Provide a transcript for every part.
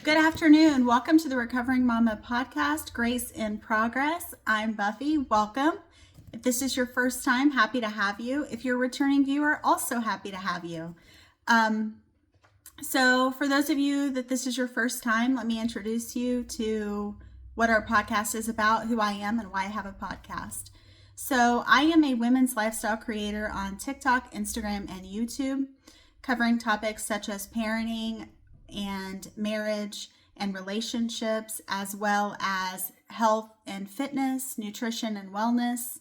Good afternoon. Welcome to the Recovering Mama podcast, Grace in Progress. I'm Buffy. Welcome. If this is your first time, happy to have you. If you're a returning viewer, also happy to have you. So for those of you that this is your first time, let me introduce you to what our podcast is about, who I am, and why I have a podcast. So I am a women's lifestyle creator on TikTok, Instagram, and YouTube, covering topics such as parenting and marriage and relationships, as well as health and fitness, nutrition and wellness,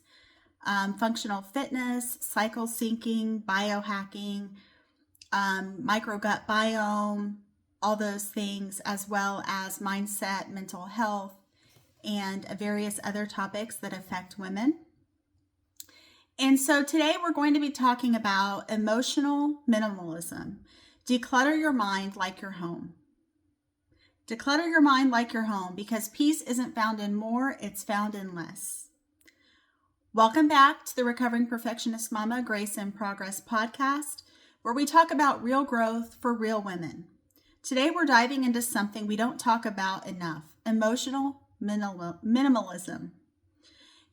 functional fitness, cycle syncing, biohacking, micro gut biome, all those things, as well as mindset, mental health, and various other topics that affect women. And so today we're going to be talking about emotional minimalism. Declutter your mind like your home. Declutter your mind like your home, because peace isn't found in more, it's found in less. Welcome back to the Recovering Perfectionist Mama, Grace in Progress podcast, where we talk about real growth for real women. Today we're diving into something we don't talk about enough: emotional minimalism.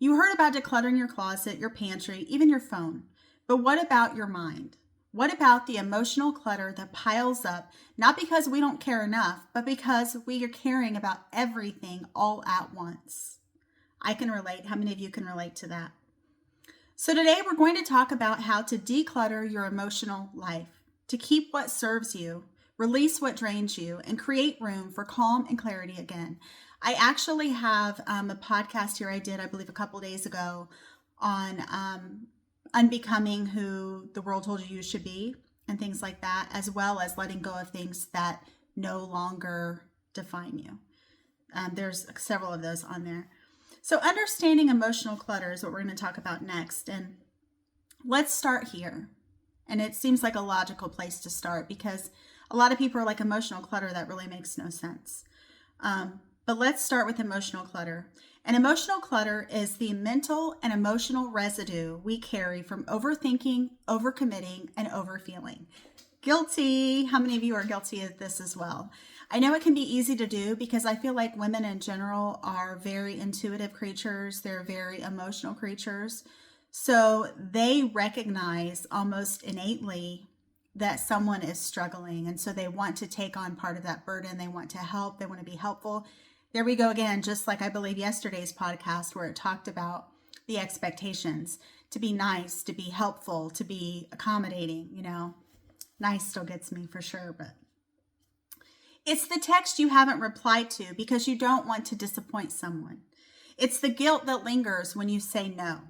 You heard about decluttering your closet, your pantry, even your phone. But what about your mind? What about the emotional clutter that piles up, not because we don't care enough, but because we are caring about everything all at once? I can relate. How many of you can relate to that? So today we're going to talk about how to declutter your emotional life, to keep what serves you, release what drains you, and create room for calm and clarity again. I actually have a podcast here I did, I believe, a couple days ago on unbecoming who the world told you should be and things like that, as well as letting go of things that no longer define you. There's several of those on there. So understanding emotional clutter is what we're going to talk about next. And let's start here. And it seems like a logical place to start because a lot of people are like, emotional clutter, that really makes no sense. But let's start with emotional clutter. And emotional clutter is the mental and emotional residue we carry from overthinking, overcommitting, and overfeeling. Guilty. How many of you are guilty of this as well? I know it can be easy to do because I feel like women in general are very intuitive creatures. They're very emotional creatures. So they recognize almost innately that someone is struggling. And so they want to take on part of that burden. They want to help. They want to be helpful. There we go again, just like I believe yesterday's podcast where it talked about the expectations to be nice, to be helpful, to be accommodating. Nice still gets me for sure, but it's the text you haven't replied to because you don't want to disappoint someone. It's the guilt that lingers when you say no.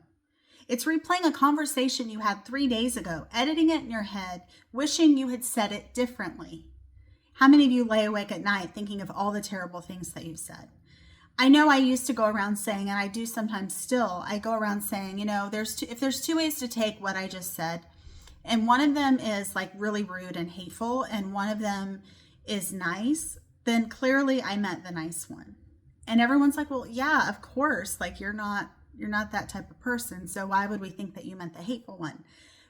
It's replaying a conversation you had 3 days ago, editing it in your head, wishing you had said it differently. How many of you lay awake at night thinking of all the terrible things that you've said? I know I used to go around saying, and I do sometimes still, I go around saying, if there's two ways to take what I just said, and one of them is like really rude and hateful, and one of them is nice, then clearly I meant the nice one. And everyone's like, well, yeah, of course, like you're not that type of person, so why would we think that you meant the hateful one?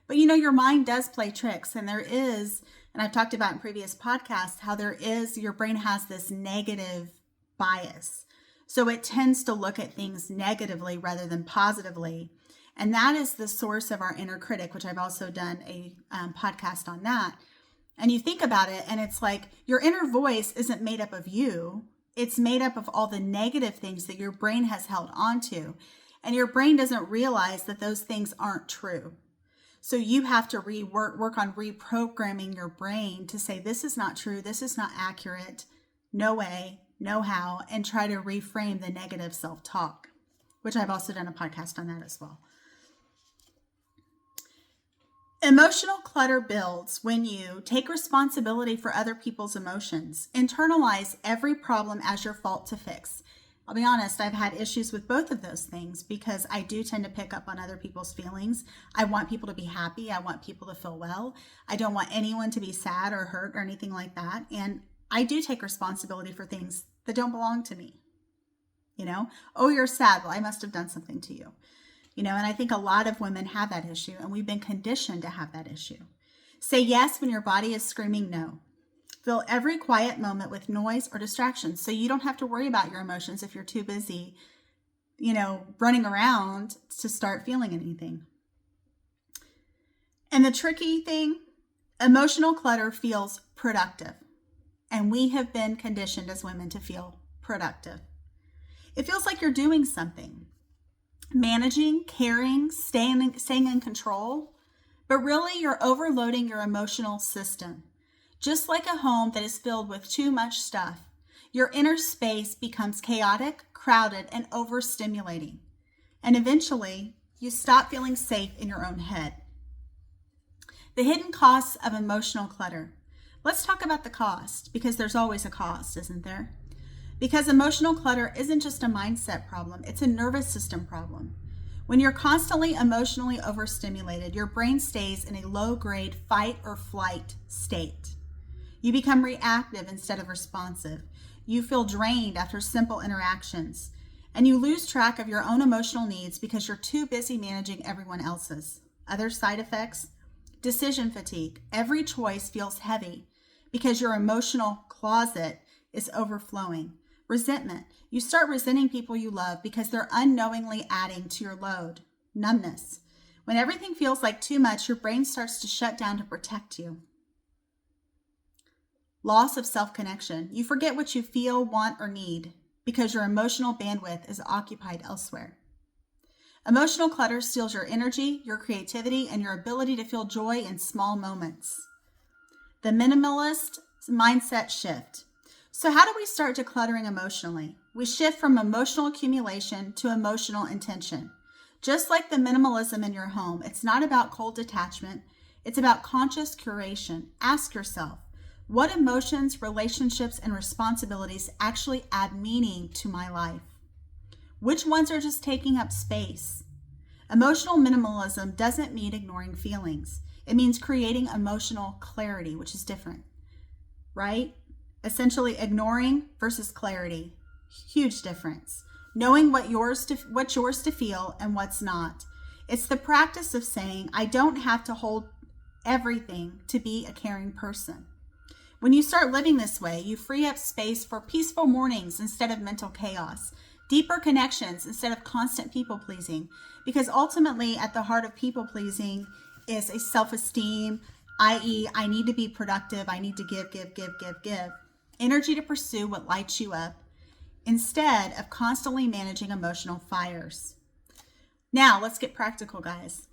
But your mind does play tricks, and there is, and I've talked about in previous podcasts, how your brain has this negative bias. So it tends to look at things negatively rather than positively. And that is the source of our inner critic, which I've also done a podcast on that. And you think about it, and it's like your inner voice isn't made up of you. It's made up of all the negative things that your brain has held onto. And your brain doesn't realize that those things aren't true. So you have to work on reprogramming your brain to say, this is not true, this is not accurate, no way, no how, and try to reframe the negative self-talk, which I've also done a podcast on that as well. Emotional clutter builds when you take responsibility for other people's emotions, internalize every problem as your fault to fix. I'll be honest, I've had issues with both of those things because I do tend to pick up on other people's feelings. I want people to be happy. I want people to feel well. I don't want anyone to be sad or hurt or anything like that. And I do take responsibility for things that don't belong to me. Oh, you're sad. Well, I must have done something to you. And I think a lot of women have that issue, and we've been conditioned to have that issue. Say yes when your body is screaming no. Fill every quiet moment with noise or distractions so you don't have to worry about your emotions if you're too busy, running around to start feeling anything. And the tricky thing, emotional clutter feels productive. And we have been conditioned as women to feel productive. It feels like you're doing something, managing, caring, staying in control, but really you're overloading your emotional system. Just like a home that is filled with too much stuff, your inner space becomes chaotic, crowded, and overstimulating. And eventually, you stop feeling safe in your own head. The hidden costs of emotional clutter. Let's talk about the cost, because there's always a cost, isn't there? Because emotional clutter isn't just a mindset problem, it's a nervous system problem. When you're constantly emotionally overstimulated, your brain stays in a low-grade fight or flight state. You become reactive instead of responsive. You feel drained after simple interactions, and you lose track of your own emotional needs because you're too busy managing everyone else's. Other side effects? Decision fatigue. Every choice feels heavy because your emotional closet is overflowing. Resentment. You start resenting people you love because they're unknowingly adding to your load. Numbness. When everything feels like too much, your brain starts to shut down to protect you. Loss of self-connection. You forget what you feel, want, or need because your emotional bandwidth is occupied elsewhere. Emotional clutter steals your energy, your creativity, and your ability to feel joy in small moments. The minimalist mindset shift. So how do we start decluttering emotionally? We shift from emotional accumulation to emotional intention. Just like the minimalism in your home, it's not about cold detachment. It's about conscious curation. Ask yourself, what emotions, relationships, and responsibilities actually add meaning to my life? Which ones are just taking up space? Emotional minimalism doesn't mean ignoring feelings. It means creating emotional clarity, which is different, right? Essentially ignoring versus clarity. Huge difference. Knowing what's yours to feel and what's not. It's the practice of saying, I don't have to hold everything to be a caring person. When you start living this way, you free up space for peaceful mornings instead of mental chaos, deeper connections instead of constant people-pleasing, because ultimately at the heart of people-pleasing is a self-esteem, i.e., I need to be productive, I need to give, energy to pursue what lights you up, instead of constantly managing emotional fires. Now, let's get practical, guys.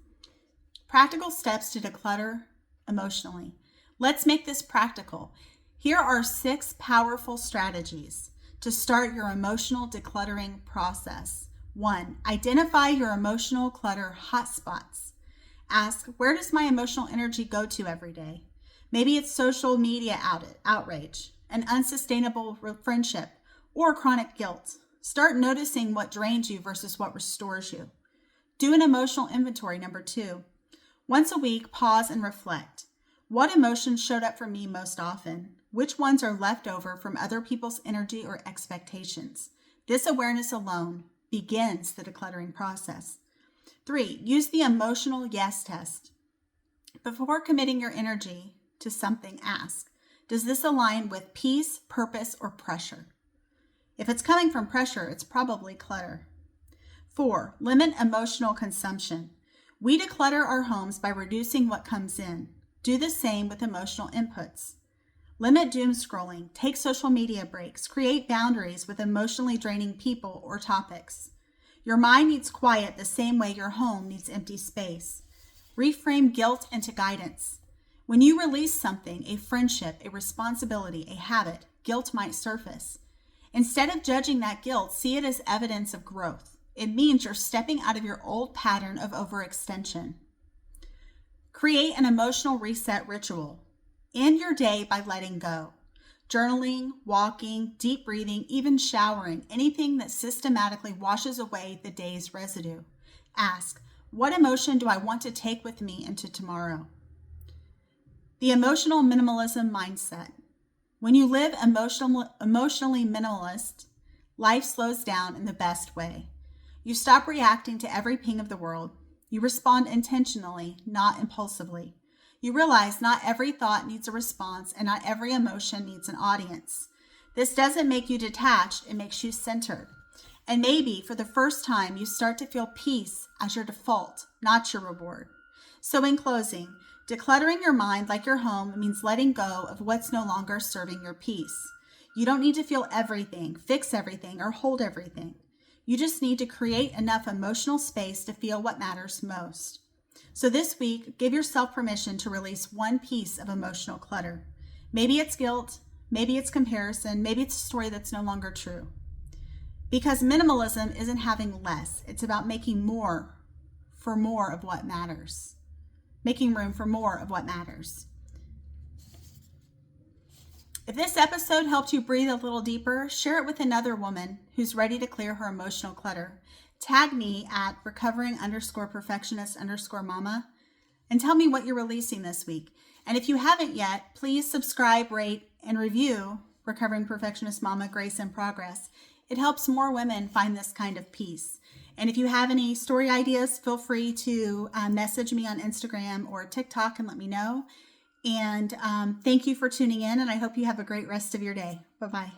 Practical steps to declutter emotionally. Let's make this practical. Here are 6 powerful strategies to start your emotional decluttering process. 1, identify your emotional clutter hotspots. Ask, where does my emotional energy go to every day? Maybe it's social media outrage, an unsustainable friendship, or chronic guilt. Start noticing what drains you versus what restores you. Do an emotional inventory. Number 2, once a week, pause and reflect. What emotions showed up for me most often? Which ones are left over from other people's energy or expectations? This awareness alone begins the decluttering process. 3, use the emotional yes test. Before committing your energy to something, ask, does this align with peace, purpose, or pressure? If it's coming from pressure, it's probably clutter. 4, limit emotional consumption. We declutter our homes by reducing what comes in. Do the same with emotional inputs. Limit doom scrolling, take social media breaks, create boundaries with emotionally draining people or topics. Your mind needs quiet the same way your home needs empty space. Reframe guilt into guidance. When you release something, a friendship, a responsibility, a habit, guilt might surface. Instead of judging that guilt, see it as evidence of growth. It means you're stepping out of your old pattern of overextension. Create an emotional reset ritual. End your day by letting go. Journaling, walking, deep breathing, even showering, anything that systematically washes away the day's residue. Ask, what emotion do I want to take with me into tomorrow? The emotional minimalism mindset. When you live emotionally minimalist, life slows down in the best way. You stop reacting to every ping of the world. You respond intentionally, not impulsively. You realize not every thought needs a response and not every emotion needs an audience. This doesn't make you detached, it makes you centered. And maybe for the first time, you start to feel peace as your default, not your reward. So in closing, decluttering your mind like your home means letting go of what's no longer serving your peace. You don't need to feel everything, fix everything, or hold everything. You just need to create enough emotional space to feel what matters most. So this week, give yourself permission to release one piece of emotional clutter. Maybe it's guilt, maybe it's comparison, maybe it's a story that's no longer true. Because minimalism isn't having less, it's about making more for more of what matters. Making room for more of what matters. If this episode helped you breathe a little deeper, share it with another woman who's ready to clear her emotional clutter. Tag me at recovering_perfectionist_mama and tell me what you're releasing this week. And if you haven't yet, please subscribe, rate, and review Recovering Perfectionist Mama Grace in Progress. It helps more women find this kind of peace. And if you have any story ideas, feel free to message me on Instagram or TikTok and let me know. And thank you for tuning in, and I hope you have a great rest of your day. Bye-bye.